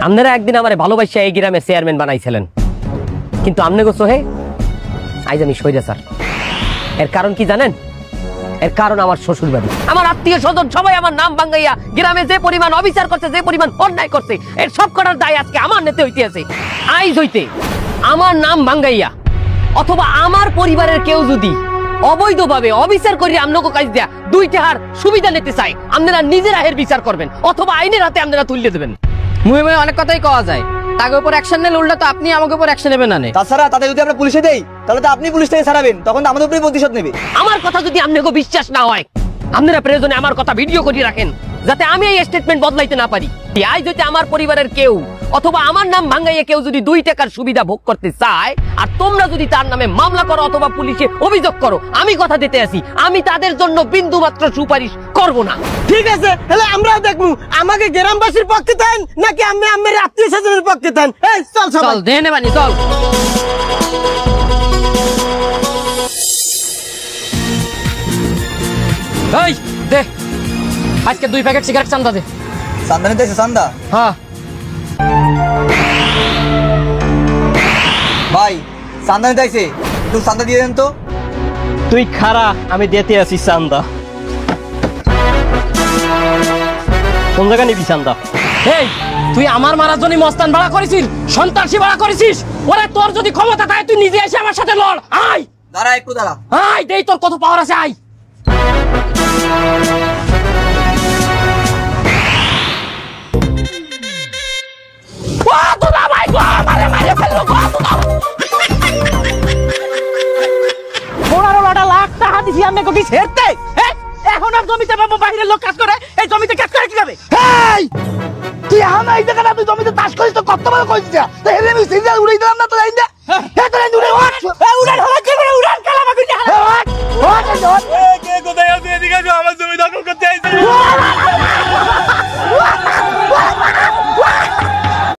আপনারা একদিন আমারে ভালোবাসা এই গ্রামের চেয়ারম্যান বানাইছিলেন, কিন্তু আমনে গো সোহে আজ আমি সইরা স্যার। এর কারণ কি জানেন? এর কারণ আমার শ্বশুর বাড়ি, আমার আত্মীয় স্বজন সবাই আমার নাম ভাঙ্গাইয়া গ্রামে যে পরিমাণ অবিচার করছে, যে পরিমাণ অন্যায় করছে, এর সব করার দায় আজকে আমার নেতে হইতে আছে। আইজ হইতে আমার নাম ভাঙ্গাইয়া অথবা আমার পরিবারের কেউ যদি অবৈধভাবে অবিচার করি আমনকে কাজ দেয়া 2 টাকার সুবিধা নিতে চাই, আপনারা নিজেরা এর বিচার করবেন অথবা আইনের হাতে আপনারা তুলে দেবেন। মুহে মুহে অনেক কথাই কওয়া যায়, তাকে উপর অ্যাকশন নিলে উল্টা তো আপনি আমাকে উপর অ্যাকশন নেবেন না। তাছাড়া তাতে যদি আমরা পুলিশে দেই তাহলে তো আপনি পুলিশ থেকে ছাড়াবেন, তখন তো আমাদের উপরেই প্রতিশোধ নেবে। আমার কথা যদি আপনাকে বিশ্বাস না হয়, আপনারা প্রয়োজনে আমার কথা ভিডিও করে রাখেন, যাতে আমি এই স্টেটমেন্ট বদলাইতে না পারি। আজ যদি আমার পরিবারের কেউ অথবা আমার নাম ভাঙ্গাইয়া কেউ যদি 2 টাকার সুবিধা ভোগ করতে চায়, আর তোমরা যদি তার নামে মামলা করো অথবা পুলিশে অভিযোগ করো, আমি কথা দিতে আসি, আমি তাদের জন্য বিন্দু মাত্র সুপারিশ করব না। ঠিক আছে, তাহলে আমরাও দেখবো আমাকে গ্রামবাসীর পক্ষে দেন নাকি আমি আমার আত্মীয় স্বজনের পক্ষে দেন। এই চল চল দেনে বানি চল। এই দে আজকে 2 প্যাকেট সিগারেট চান্দা দে। চান্দা নিতে এসে চান্দা? হ্যাঁ ভাই চান্দা নিতে এসে তুই চান্দা দিয়ে দেন তো। তুই খারা, আমি দিতে আছি চান্দা। কোন জায়গা নিবি চান্দা? এই তুই আমার মারার জন্য মস্তান ভাড়া করেছিস, সন্ত্রাসী ভাড়া করেছিস। ওরে তোর যদি ক্ষমতা থাকে তুই নিজে এসে আমার সাথে লড়। আয় দাঁড়া একটু দাঁড়া। আয় দেই তোর কত পাওয়ার আছে। আয় এখন আর জমিতে বাবা বাইরের লোক কাজ করে, এই জমিতে কাজ করে কিভাবে? তুই আমার এই জায়গাটা তুই জমিতে চাষ করিস তো কত বড় করিস, উড়াই দিলাম না তো যাই না।